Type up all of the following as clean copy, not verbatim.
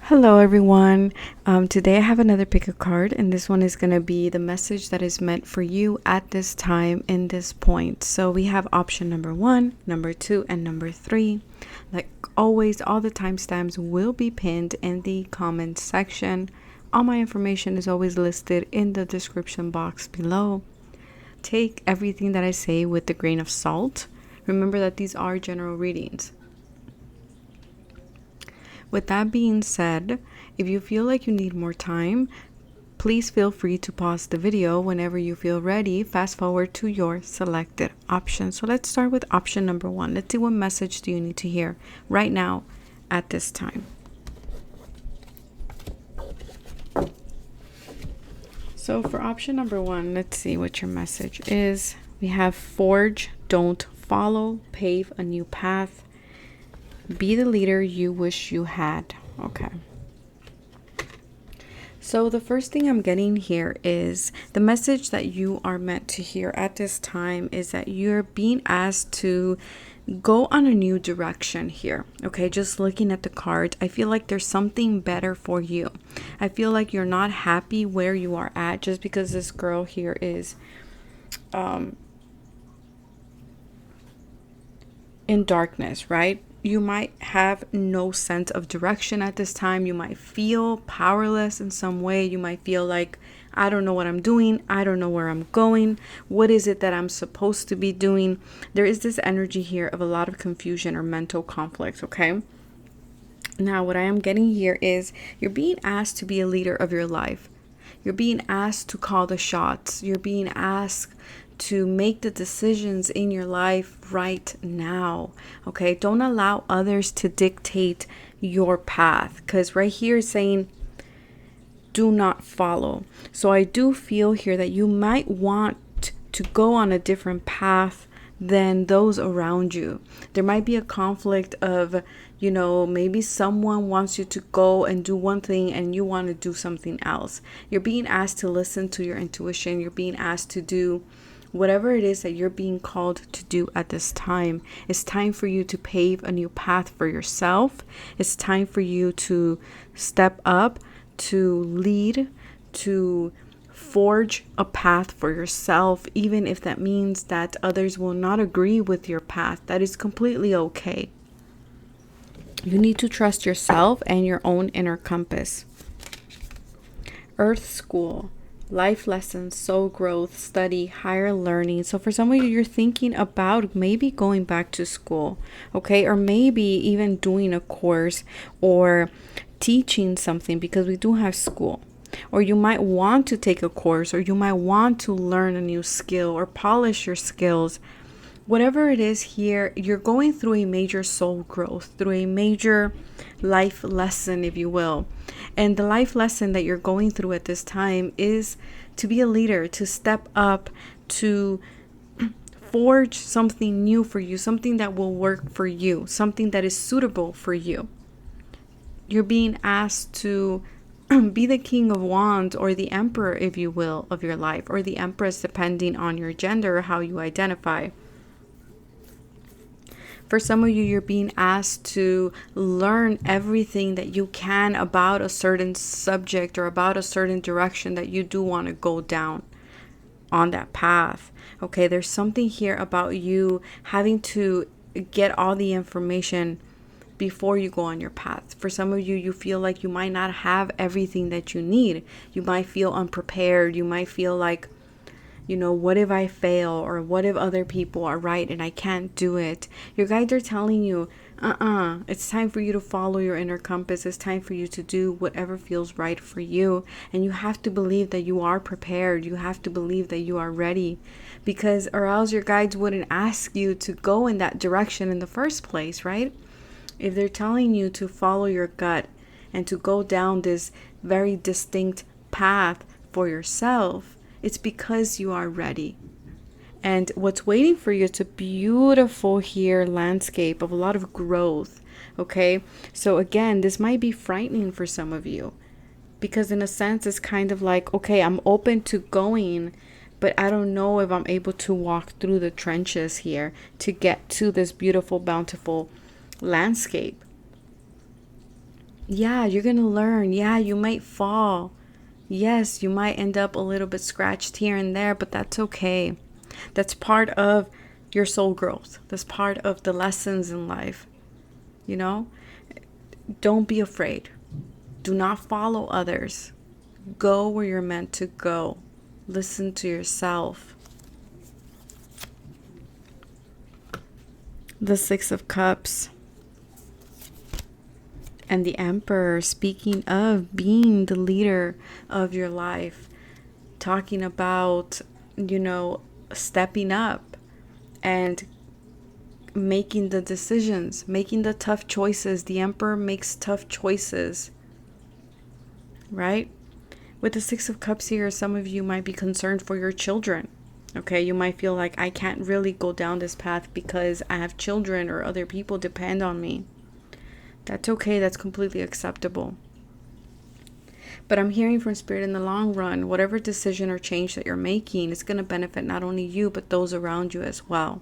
Hello everyone. Today I have another pick a card, and this one is going to be the message that is meant for you at this time in this point. So we have option number 1, number 2, and number 3. Like always, all the timestamps will be pinned in the comment section. All my information is always listed in the description box below. Take everything that I say with a grain of salt. Remember that these are general readings. With that being said, if you feel like you need more time, please feel free to pause the video whenever you feel ready. Fast forward to your selected option. So let's start with option number 1. Let's see, what message do you need to hear right now at this time? So for option number 1, let's see what your message is. We have forge, don't follow, pave a new path. Be the leader you wish you had. Okay. So the first thing I'm getting here is the message that you are meant to hear at this time is that you're being asked to go on a new direction here. Okay, just looking at the cards, I feel like there's something better for you. I feel like you're not happy where you are at just because this girl here is in darkness, right? You might have no sense of direction at this time. You might feel powerless in some way. You might feel like, I don't know what I'm doing. I don't know where I'm going. What is it that I'm supposed to be doing? There is this energy here of a lot of confusion or mental conflict, okay? Now, what I am getting here is you're being asked to be a leader of your life. You're being asked to call the shots. You're being asked to make the decisions in your life right now. Okay, don't allow others to dictate your path, because right here is saying do not follow. So I do feel here that you might want to go on a different path than those around you. There might be a conflict of, maybe someone wants you to go and do one thing and you want to do something else. You're being asked to listen to your intuition. You're being asked to do whatever it is that you're being called to do at this time. It's time for you to pave a new path for yourself. It's time for you to step up, to lead, to forge a path for yourself, even if that means that others will not agree with your path. That is completely okay. You need to trust yourself and your own inner compass. Earth School. Life lessons, soul growth, study, higher learning. So for some of you, you're thinking about maybe going back to school, okay? Or maybe even doing a course or teaching something, because we do have school. Or you might want to take a course, or you might want to learn a new skill or polish your skills. Whatever it is here, you're going through a major soul growth, through a major life lesson, if you will. And the life lesson that you're going through at this time is to be a leader, to step up, to forge something new for you, something that will work for you, something that is suitable for you. You're being asked to be the King of Wands, or the Emperor, if you will, of your life, or the Empress, depending on your gender or how you identify. For some of you, you're being asked to learn everything that you can about a certain subject or about a certain direction that you do want to go down on that path. Okay, there's something here about you having to get all the information before you go on your path. For some of you, you feel like you might not have everything that you need. You might feel unprepared. You might feel like, what if I fail, or what if other people are right and I can't do it? Your guides are telling you, it's time for you to follow your inner compass. It's time for you to do whatever feels right for you. And you have to believe that you are prepared. You have to believe that you are ready, because or else your guides wouldn't ask you to go in that direction in the first place, right? If they're telling you to follow your gut and to go down this very distinct path for yourself, it's because you are ready. And what's waiting for you is a beautiful here landscape of a lot of growth. Okay, so again, this might be frightening for some of you, because in a sense it's kind of like, okay, I'm open to going, but I don't know if I'm able to walk through the trenches here to get to this beautiful, bountiful landscape. Yeah, you're gonna learn. Yeah, you might fall. Yes, you might end up a little bit scratched here and there, but that's okay. That's part of your soul growth. That's part of the lessons in life. You know, don't be afraid. Do not follow others. Go where you're meant to go. Listen to yourself. The Six of Cups and the Emperor, speaking of being the leader of your life, talking about, stepping up and making the decisions, making the tough choices. The Emperor makes tough choices, right? With the Six of Cups here, some of you might be concerned for your children. Okay, you might feel like, I can't really go down this path because I have children or other people depend on me. That's okay. That's completely acceptable. But I'm hearing from Spirit, in the long run, whatever decision or change that you're making is going to benefit not only you, but those around you as well.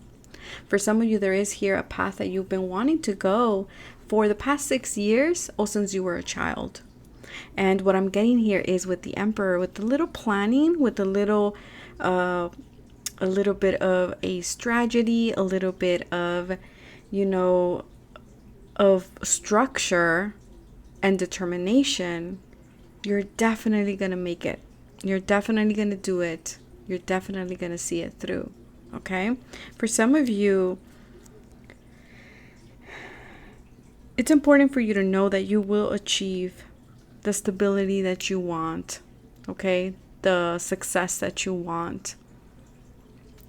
For some of you, there is here a path that you've been wanting to go for the past 6 years, or since you were a child. And what I'm getting here is with the Emperor, with the little planning, with a little bit of a strategy, a little bit of, of structure and determination, you're definitely going to make it. You're definitely going to do it. You're definitely going to see it through. Okay? For some of you, it's important for you to know that you will achieve the stability that you want. Okay? The success that you want.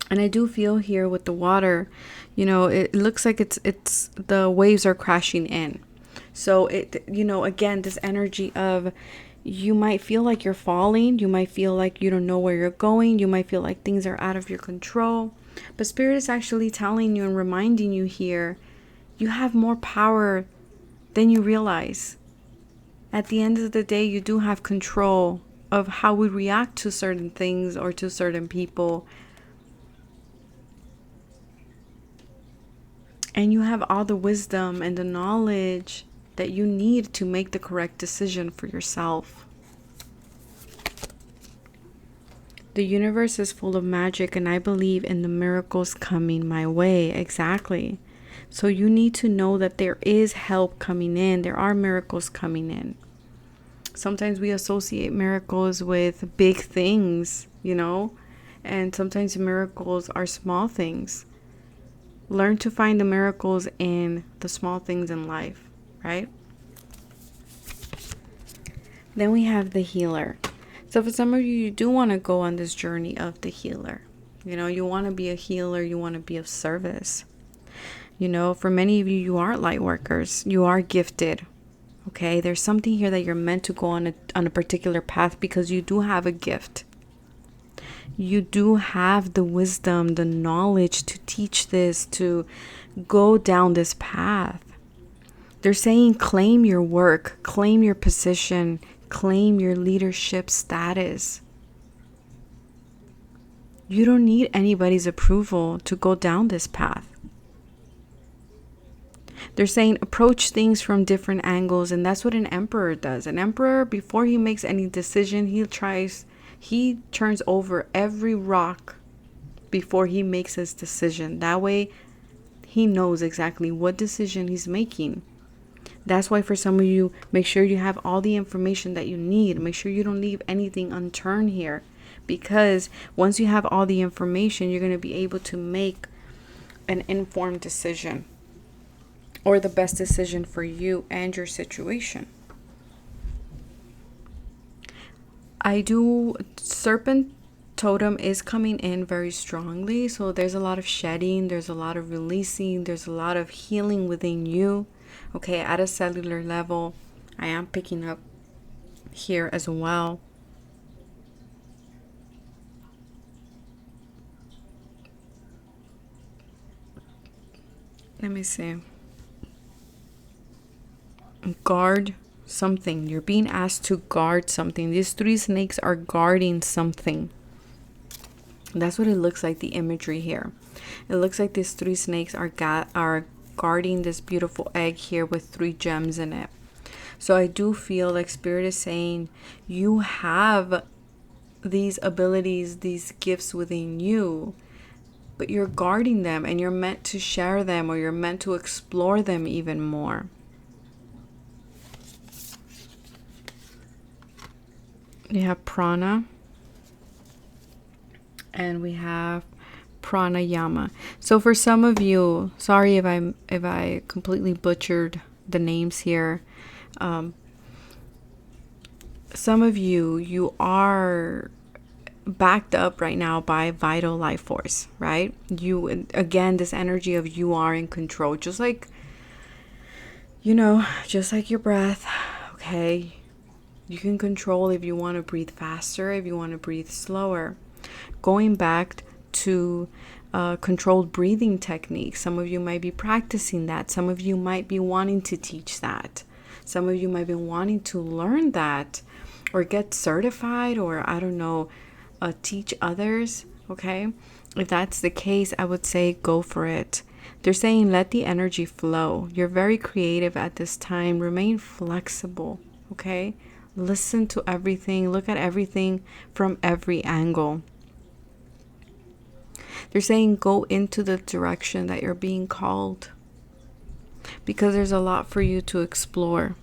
And I do feel here with the water, it looks like it's the waves are crashing in. So again, this energy of, you might feel like you're falling. You might feel like you don't know where you're going. You might feel like things are out of your control. But Spirit is actually telling you and reminding you here, you have more power than you realize. At the end of the day, you do have control of how we react to certain things or to certain people. And you have all the wisdom and the knowledge that you need to make the correct decision for yourself. The universe is full of magic, and I believe in the miracles coming my way. Exactly. So you need to know that there is help coming in. There are miracles coming in. Sometimes we associate miracles with big things, and sometimes miracles are small things. Learn to find the miracles in the small things in life, right? Then we have the Healer. So for some of you, you do want to go on this journey of the Healer. You want to be a healer. You want to be of service. For many of you, you are light workers. You are gifted. Okay, there's something here that you're meant to go on a particular path because you do have a gift. You do have the wisdom, the knowledge to teach this, to go down this path. They're saying claim your work, claim your position, claim your leadership status. You don't need anybody's approval to go down this path. They're saying approach things from different angles, and that's what an emperor does. An emperor, before he makes any decision, he turns over every rock before he makes his decision. That way, he knows exactly what decision he's making. That's why for some of you, make sure you have all the information that you need. Make sure you don't leave anything unturned here. Because once you have all the information, you're going to be able to make an informed decision. Or the best decision for you and your situation. Serpent totem is coming in very strongly. So there's a lot of shedding. There's a lot of releasing. There's a lot of healing within you. Okay, at a cellular level, I am picking up here as well. Let me see. Guard something. You're being asked to guard something. These three snakes are guarding something. That's what it looks like, the imagery here. It looks like these three snakes are guarding this beautiful egg here with 3 gems in it. So I do feel like Spirit is saying you have these abilities, these gifts within you, but you're guarding them and you're meant to share them, or you're meant to explore them even more. We have prana and we have pranayama. So for some of you, sorry if I completely butchered the names here. Some of you are backed up right now by vital life force, right? You, again, this energy of you are in control, just like, just like your breath. Okay, you can control if you want to breathe faster, if you want to breathe slower. Going back to controlled breathing techniques, some of you might be practicing that. Some of you might be wanting to teach that. Some of you might be wanting to learn that, or get certified, or I don't know, teach others. Okay, if that's the case, I would say go for it. They're saying let the energy flow. You're very creative at this time. Remain flexible. Okay, listen to everything, look at everything from every angle. They're saying go into the direction that you're being called, because there's a lot for you to explore.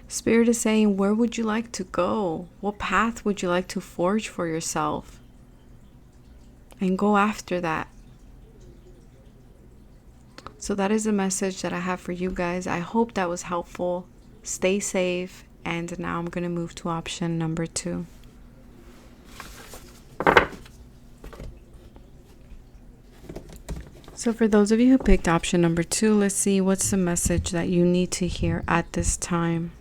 Spirit is saying, where would you like to go? What path would you like to forge for yourself? And go after that. So that is the message that I have for you guys. I hope that was helpful. Stay safe. And now I'm going to move to option number 2. So for those of you who picked option number 2, let's see what's the message that you need to hear at this time.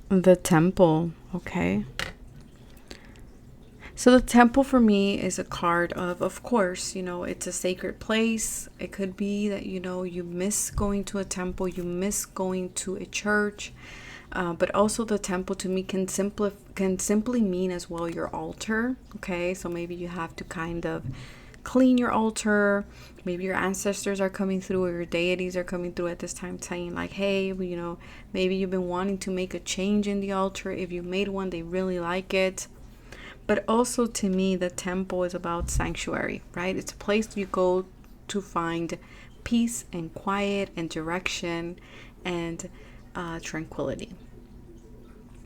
The Temple, okay? So the Temple for me is a card of course, it's a sacred place. It could be that, you miss going to a temple, you miss going to a church. But also the temple to me can simply mean as well your altar, okay? So maybe you have to kind of clean your altar. Maybe your ancestors are coming through, or your deities are coming through at this time, saying like, hey, maybe you've been wanting to make a change in the altar. If you made one, they really like it. But also to me, the temple is about sanctuary, right? It's a place you go to find peace and quiet and direction and tranquility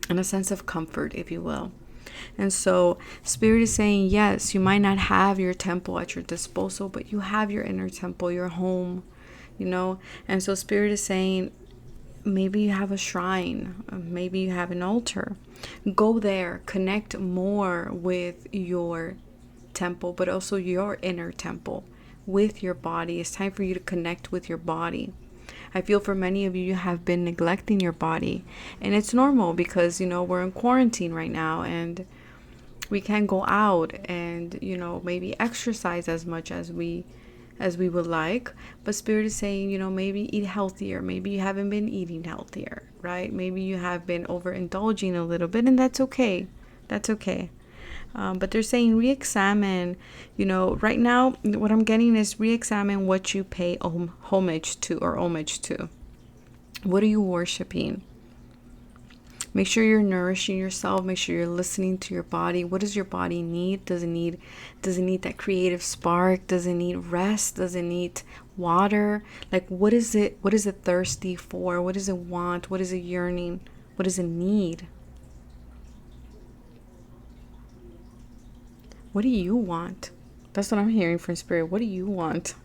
and a sense of comfort, if you will. And so Spirit is saying, yes, you might not have your temple at your disposal, but you have your inner temple, your home, And so Spirit is saying, maybe you have a shrine, maybe you have an altar. Go there, connect more with your temple, but also your inner temple, with your body. It's time for you to connect with your body. I feel for many of you, you have been neglecting your body, and it's normal because, we're in quarantine right now and we can't go out and, maybe exercise as much as we would like. But Spirit is saying, maybe eat healthier. Maybe you haven't been eating healthier, right? Maybe you have been overindulging a little bit, and that's okay. That's okay. But they're saying re-examine, right now what I'm getting is re-examine what you pay homage to. What are you worshiping? Make sure you're nourishing yourself. Make sure you're listening to your body. What does your body need? Does it need that creative spark? Does it need rest? Does it need water? Like, what is it thirsty for? What does it want? What is it yearning? What does it need? What do you want? That's what I'm hearing from Spirit. What do you want?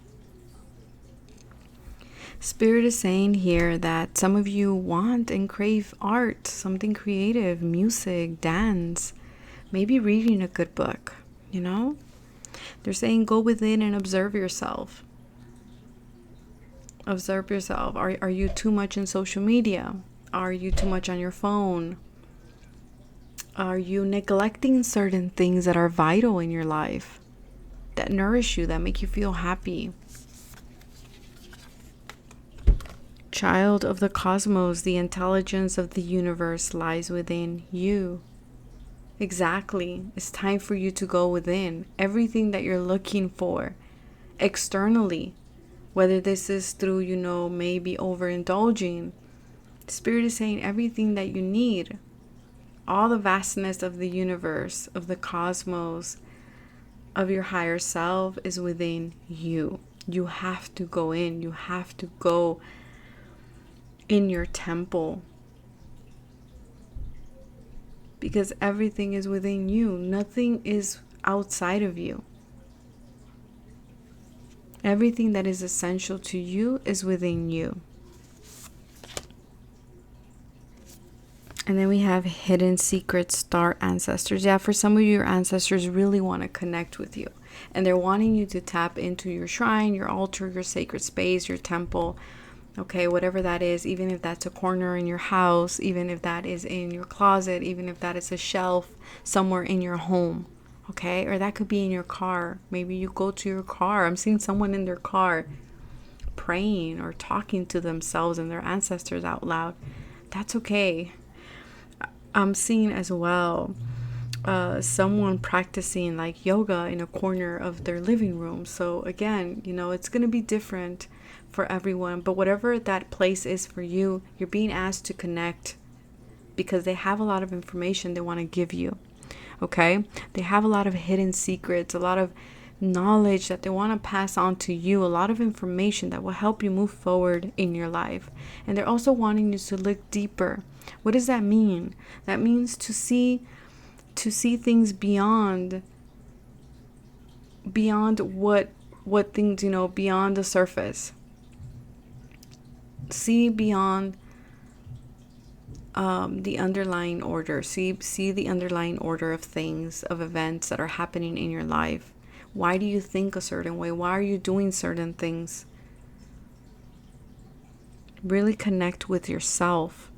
Spirit is saying here that some of you want and crave art, something creative, music, dance, maybe reading a good book, They're saying go within and observe yourself. Observe yourself. Are you too much in social media? Are you too much on your phone? Are you neglecting certain things that are vital in your life, that nourish you, that make you feel happy? Child of the cosmos, the intelligence of the universe lies within you. Exactly. It's time for you to go within. Everything that you're looking for, externally, whether this is through, maybe overindulging. Spirit is saying everything that you need, all the vastness of the universe, of the cosmos, of your higher self is within you. You have to go in. You have to go in your temple. Because everything is within you. Nothing is outside of you. Everything that is essential to you is within you. And then we have hidden secret star ancestors. Yeah, for some of you, your ancestors really want to connect with you. And they're wanting you to tap into your shrine, your altar, your sacred space, your temple. Okay, whatever that is, even if that's a corner in your house, even if that is in your closet, even if that is a shelf somewhere in your home. Okay, or that could be in your car. Maybe you go to your car. I'm seeing someone in their car praying or talking to themselves and their ancestors out loud. That's okay. I'm seeing as well someone practicing like yoga in a corner of their living room. So again, it's going to be different for everyone, but whatever that place is for you, you're being asked to connect because they have a lot of information they want to give you. Okay, they have a lot of hidden secrets, a lot of knowledge that they want to pass on to you, a lot of information that will help you move forward in your life. And they're also wanting you to look deeper. What does that mean? That means to see things beyond what things, beyond the surface. See beyond the underlying order. See the underlying order of things, of events that are happening in your life. Why do you think a certain way? Why are you doing certain things? Really connect with yourself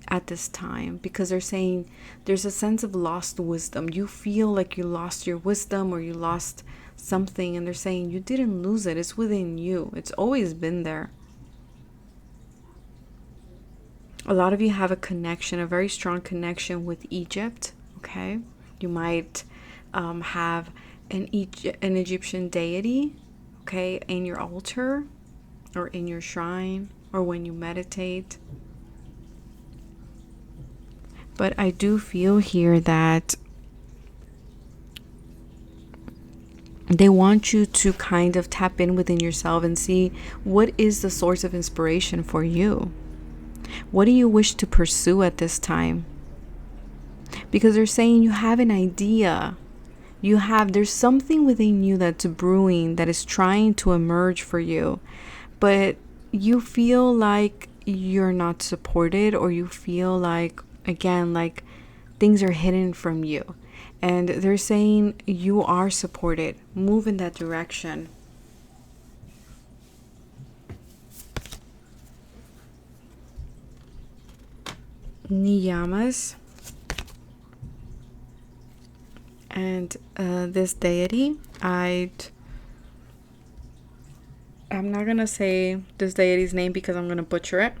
at this time, because they're saying there's a sense of lost wisdom. You feel like you lost your wisdom or you lost something, and they're saying you didn't lose it. It's within you. It's always been there. A lot of you have a connection, a very strong connection with Egypt. Okay, you might have an Egyptian deity, okay, in your altar or in your shrine or when you meditate. But I do feel here that they want you to kind of tap in within yourself and see what is the source of inspiration for you. What do you wish to pursue at this time? Because they're saying you have an idea. There's something within you that's brewing, that is trying to emerge for you. But you feel like you're not supported, or you feel like, again, like things are hidden from you. And they're saying you are supported. Move in that direction. Niyamas. And this deity, I'm not going to say this deity's name because I'm going to butcher it.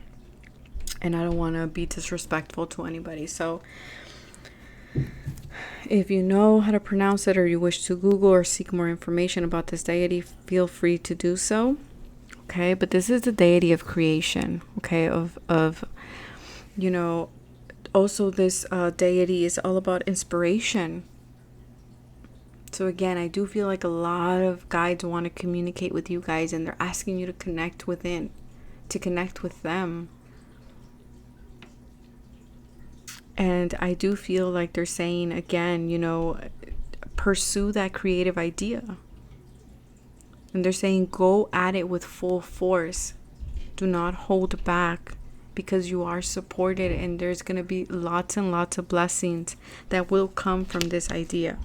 And I don't want to be disrespectful to anybody. So if you know how to pronounce it, or you wish to Google or seek more information about this deity, feel free to do so. Okay, but this is the deity of creation. Okay, of also this deity is all about inspiration. So again, I do feel like a lot of guides want to communicate with you guys, and they're asking you to connect within, to connect with them. And I do feel like they're saying, again, pursue that creative idea. And they're saying, go at it with full force. Do not hold back, because you are supported, and there's going to be lots and lots of blessings that will come from this idea.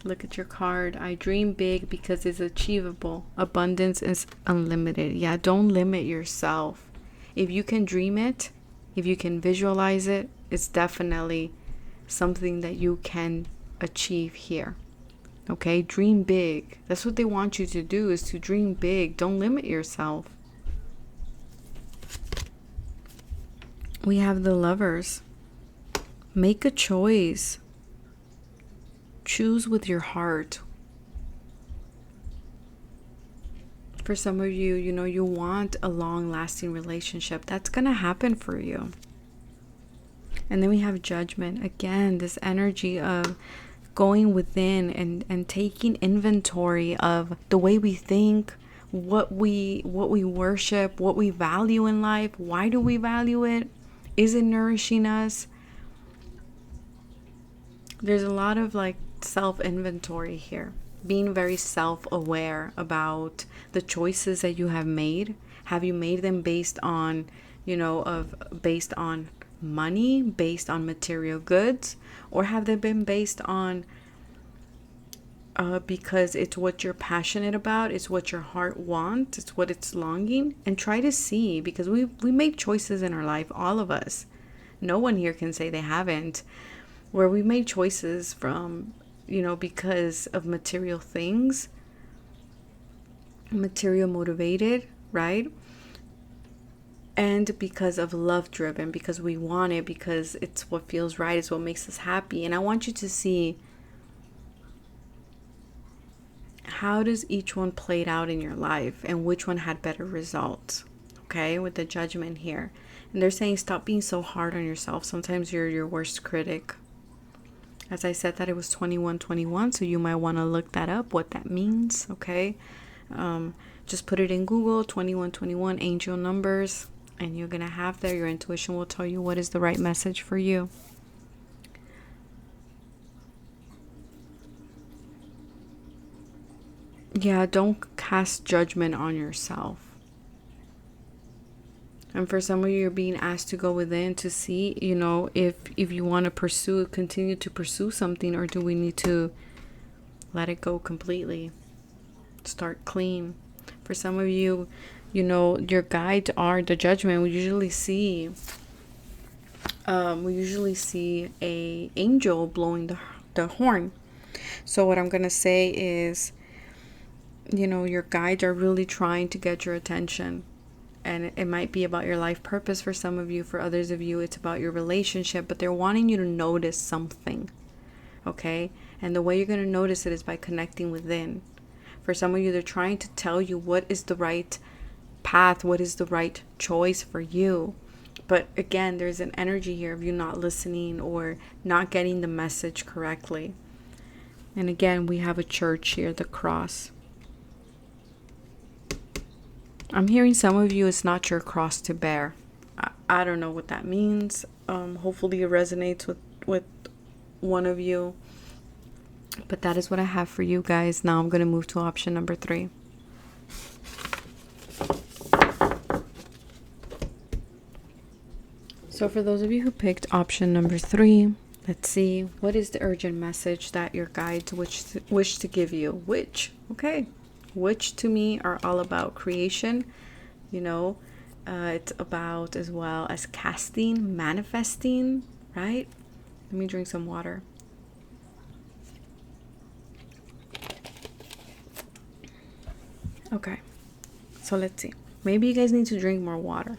Look at your card. I dream big because it's achievable. Abundance is unlimited. Yeah, don't limit yourself. If you can dream it, if you can visualize it, it's definitely something that you can achieve here. Okay, dream big. That's what they want you to do, is to dream big. Don't limit yourself. We have the Lovers. Make a choice. Choose with your heart. For some of you, you know, you want a long-lasting relationship. That's gonna happen for you. And then we have judgment. Again, this energy of going within and taking inventory of the way we think, what we worship, what we value in life. Why do we value it? Is it nourishing us? There's a lot of like self-inventory here. Being very self-aware about the choices that you have made. Have you made them based on, based on money, based on material goods, or have they been based on because it's what you're passionate about, it's what your heart wants, it's what it's longing? And try to see, because we make choices in our life, all of us. No one here can say they haven't, where we made choices from, because of material things, material motivated, right? And because of love driven, because we want it, because it's what feels right, it's what makes us happy. And I want you to see, how does each one played out in your life and which one had better results? Okay, with the judgment here. And they're saying stop being so hard on yourself. Sometimes you're your worst critic. As I said that it was 2121, so you might want to look that up, what that means, okay? Just put it in Google, 2121 angel numbers, and you're going to have there, your intuition will tell you what is the right message for you. Yeah, don't cast judgment on yourself. And for some of you, you're being asked to go within to see, if you want to continue to pursue something, or do we need to let it go completely? Start clean. For some of you, your guides are the judgment. We usually see a angel blowing the horn. So what I'm going to say is, your guides are really trying to get your attention. And it might be about your life purpose for some of you. For others of you, it's about your relationship. But they're wanting you to notice something. Okay? And the way you're going to notice it is by connecting within. For some of you, they're trying to tell you what is the right path, what is the right choice for you. But again, there's an energy here of you not listening or not getting the message correctly. And again, we have a church here, the cross. I'm hearing some of you, it's not your cross to bear. I don't know what that means. Hopefully it resonates with one of you. But that is what I have for you guys. Now I'm going to move to option number 3. So for those of you who picked option number 3, let's see, what is the urgent message that your guides wish to give you? Which to me are all about creation. It's about as well as casting, manifesting, right? Let me drink some water. Okay, so let's see. Maybe you guys need to drink more water.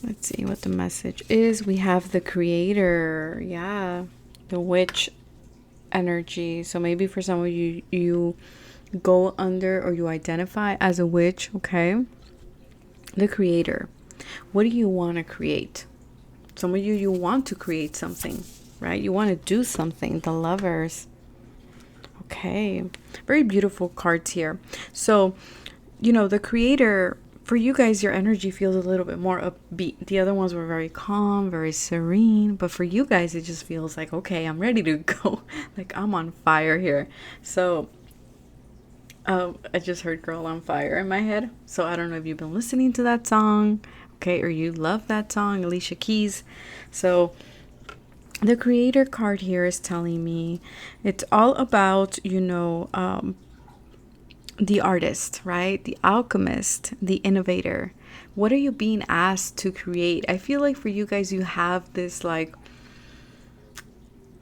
Let's see what the message is. We have the creator. Yeah, the witch energy. So maybe for some of you, you go under or you identify as a witch. Okay, the creator. What do you want to create? Some of you want to create something, right? You want to do something. The lovers. Okay, very beautiful cards here. So, the creator, for you guys, your energy feels a little bit more upbeat. The other ones were very calm, very serene. But for you guys, it just feels like, okay, I'm ready to go. Like, I'm on fire here. So, I just heard Girl on Fire in my head. So, I don't know if you've been listening to that song, okay, or you love that song, Alicia Keys. So, the creator card here is telling me it's all about, the artist, right? The alchemist, the innovator. What are you being asked to create? I feel like for you guys, you have this like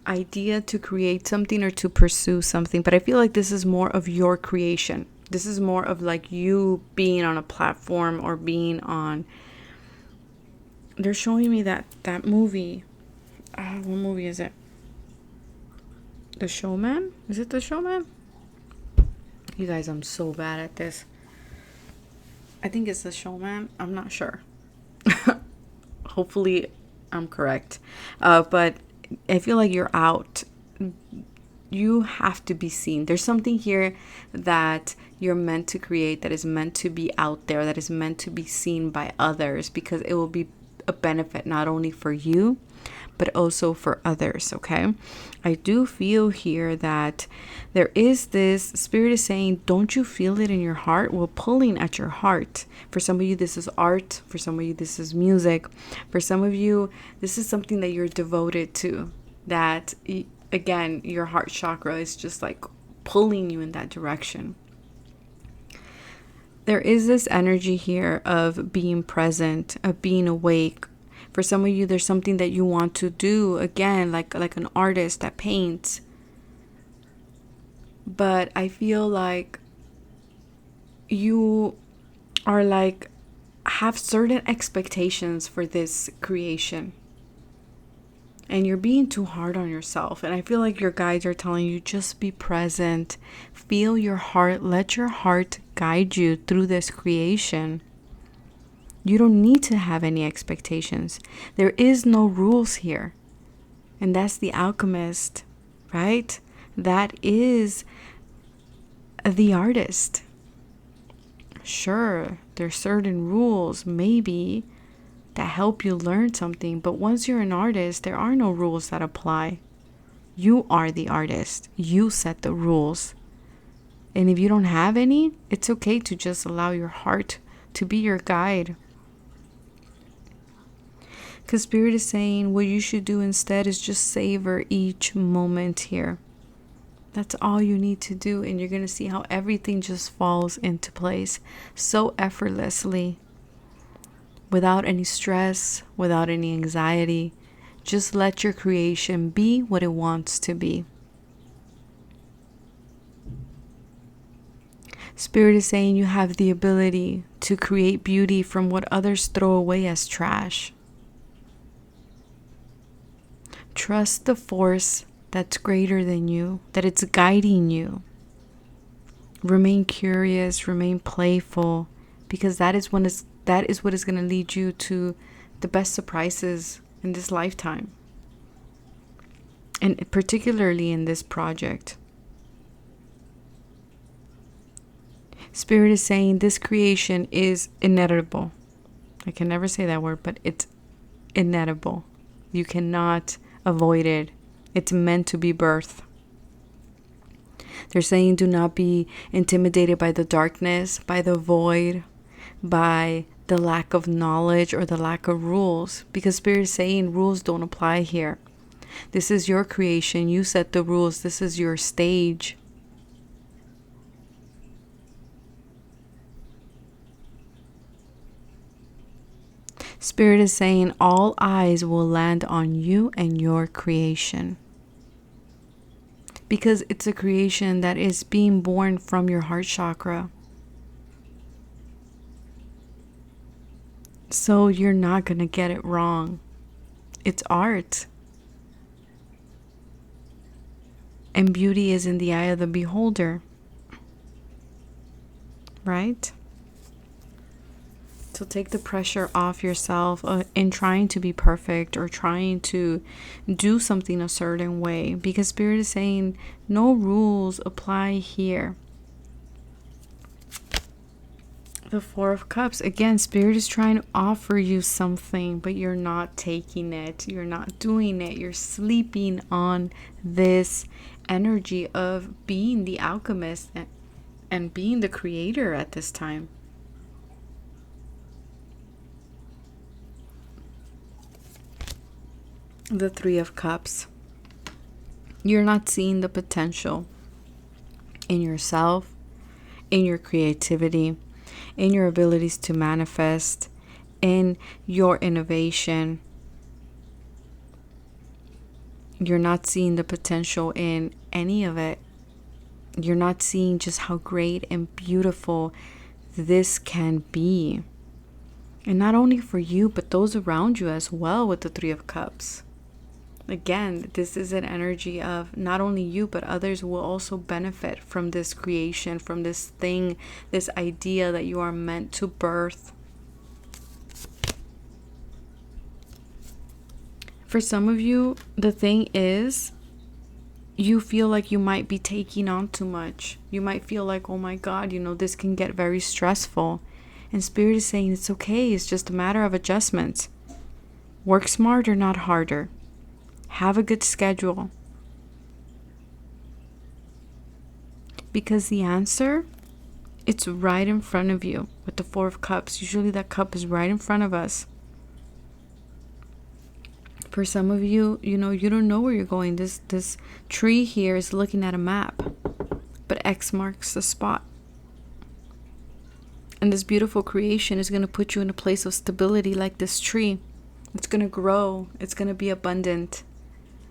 idea to create something or to pursue something, but I feel like this is more of your creation. This is more of like you being on a platform or being on. They're showing me that movie. What movie is it? The Showman? Is it The Showman? You guys, I'm so bad at this. I think it's the showman. I'm not sure. Hopefully, I'm correct. But I feel like you're out. You have to be seen. There's something here that you're meant to create, that is meant to be out there, that is meant to be seen by others, because it will be a benefit not only for you, but also for others. Okay, I do feel here that there is this spirit is saying, don't you feel it in your heart? Well, pulling at your heart. For some of you, this is art. For some of you, this is music. For some of you, this is something that you're devoted to, that again, your heart chakra is just like pulling you in that direction. There is this energy here of being present, of being awake. For some of you, there's something that you want to do, again, like an artist that paints. But I feel like you are like, have certain expectations for this creation. And you're being too hard on yourself. And I feel like your guides are telling you, just be present. Feel your heart. Let your heart guide you through this creation. You don't need to have any expectations. There is no rules here. And that's the alchemist, right? That is the artist. Sure, there's certain rules, maybe, that help you learn something. But once you're an artist, there are no rules that apply. You are the artist. You set the rules. And if you don't have any, it's okay to just allow your heart to be your guide. Because Spirit is saying what you should do instead is just savor each moment here. That's all you need to do. And you're going to see how everything just falls into place so effortlessly. Without any stress, without any anxiety. Just let your creation be what it wants to be. Spirit is saying you have the ability to create beauty from what others throw away as trash. Trust the force that's greater than you, that it's guiding you. Remain curious, remain playful, because that is what is going to lead you to the best surprises in this lifetime. And particularly in this project. Spirit is saying this creation is inedible. I can never say that word, but it's inedible. You cannot avoid it. It's meant to be birthed. They're saying do not be intimidated by the darkness, by the void, by the lack of knowledge or the lack of rules. Because Spirit is saying rules don't apply here. This is your creation. You set the rules. This is your stage. Spirit is saying all eyes will land on you and your creation. Because it's a creation that is being born from your heart chakra. So you're not going to get it wrong. It's art. And beauty is in the eye of the beholder. Right? So take the pressure off yourself in trying to be perfect or trying to do something a certain way. Because Spirit is saying no rules apply here. The Four of Cups. Again, Spirit is trying to offer you something, but you're not taking it. You're not doing it. You're sleeping on this energy of being the alchemist and being the creator at this time. The Three of Cups. You're not seeing the potential in yourself, in your creativity, in your abilities to manifest, in your innovation. You're not seeing the potential in any of it. You're not seeing just how great and beautiful this can be. And not only for you, but those around you as well with the Three of Cups. Again, this is an energy of not only you, but others will also benefit from this creation, from this thing, this idea that you are meant to birth. For some of you, the thing is, you feel like you might be taking on too much. You might feel like, oh my God, this can get very stressful. And Spirit is saying it's okay. It's just a matter of adjustments. Work smarter, not harder. Have a good schedule. Because the answer, it's right in front of you with the Four of Cups. Usually that cup is right in front of us. For some of you, you don't know where you're going. This tree here is looking at a map, but X marks the spot. And this beautiful creation is going to put you in a place of stability like this tree. It's going to grow. It's going to be abundant.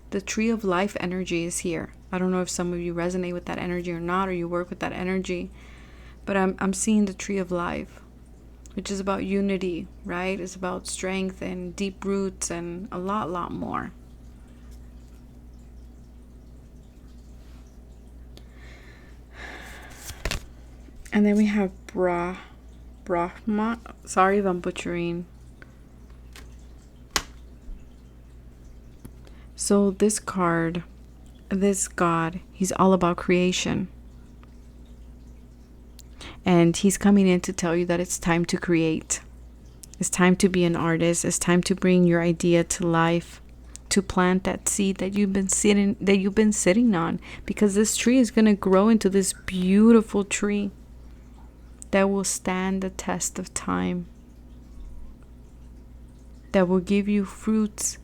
The tree of life energy is here. I don't know if some of you resonate with that energy or not, or you work with that energy, but I'm seeing the tree of life, which is about unity, right? It's about strength and deep roots and a lot more. And then we have Brahma. Sorry if I'm butchering. So this card, this God, he's all about creation. And he's coming in to tell you that it's time to create. It's time to be an artist. It's time to bring your idea to life, to plant that seed that you've been sitting on, because this tree is going to grow into this beautiful tree that will stand the test of time, that will give you fruits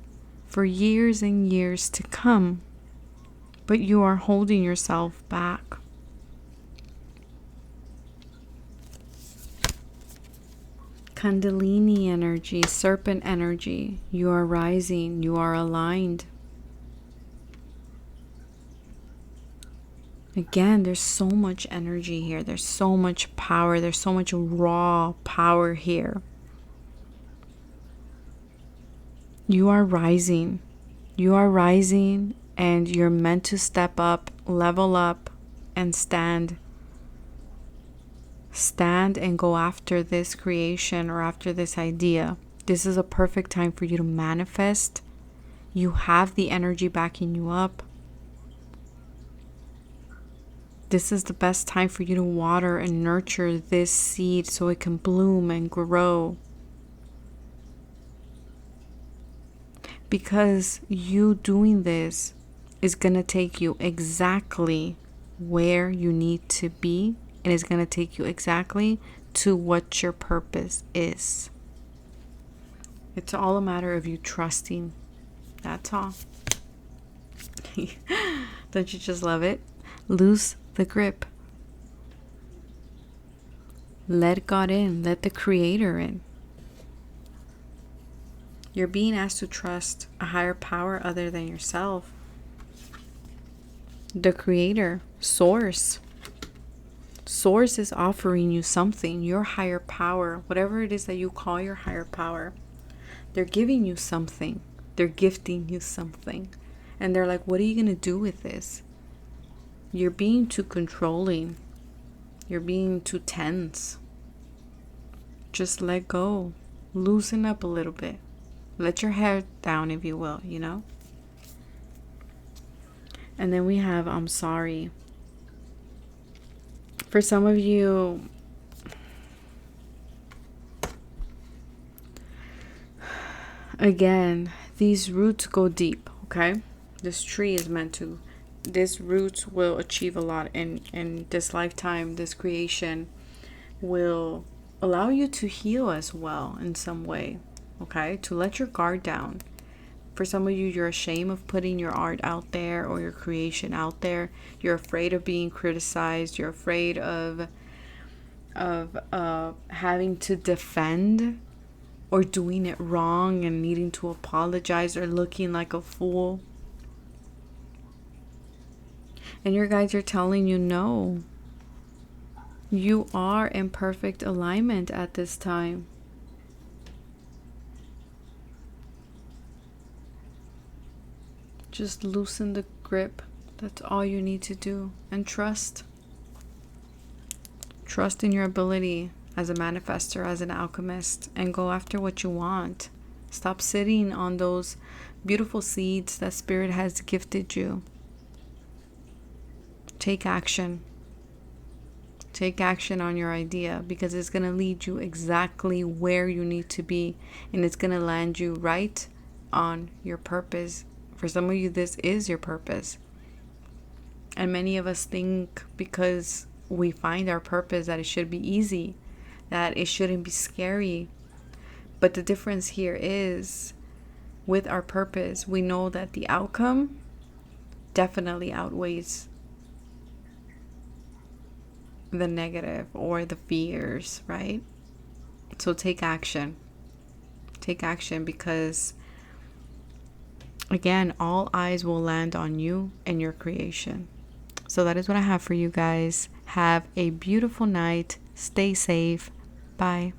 for years and years to come. But you are holding yourself back. Kundalini energy, serpent energy. You are rising. You are aligned. Again, there's so much energy here. There's so much power. There's so much raw power here. You are rising. You are rising, and you're meant to step up, level up, and stand. Stand and go after this creation or after this idea. This is a perfect time for you to manifest. You have the energy backing you up. This is the best time for you to water and nurture this seed so it can bloom and grow. Because you doing this is going to take you exactly where you need to be. And it's going to take you exactly to what your purpose is. It's all a matter of you trusting. That's all. Don't you just love it? Lose the grip. Let God in. Let the Creator in. You're being asked to trust a higher power other than yourself. The Creator, Source. Source is offering you something, your higher power, whatever it is that you call your higher power. They're giving you something. They're gifting you something. And they're like, what are you going to do with this? You're being too controlling. You're being too tense. Just let go. Loosen up a little bit. Let your hair down, if you will, And then we have, I'm sorry. For some of you, again, these roots go deep, okay? This tree is meant to, these roots will achieve a lot in this lifetime. This creation will allow you to heal as well in some way, okay? To let your guard down. For some of you, you're ashamed of putting your art out there or your creation out there. You're afraid of being criticized. You're afraid of having to defend or doing it wrong and needing to apologize or looking like a fool. And your guides are telling you no. You are in perfect alignment at this time. Just loosen the grip. That's all you need to do. And trust. Trust in your ability as a manifester, as an alchemist, and go after what you want. Stop sitting on those beautiful seeds that Spirit has gifted you. Take action. Take action on your idea, because it's going to lead you exactly where you need to be, and it's going to land you right on your purpose. For some of you, this is your purpose. And many of us think because we find our purpose that it should be easy, that it shouldn't be scary. But the difference here is, with our purpose, we know that the outcome definitely outweighs the negative or the fears, right? So take action. Take action, because again, all eyes will land on you and your creation. So that is what I have for you guys. Have a beautiful night. Stay safe. Bye.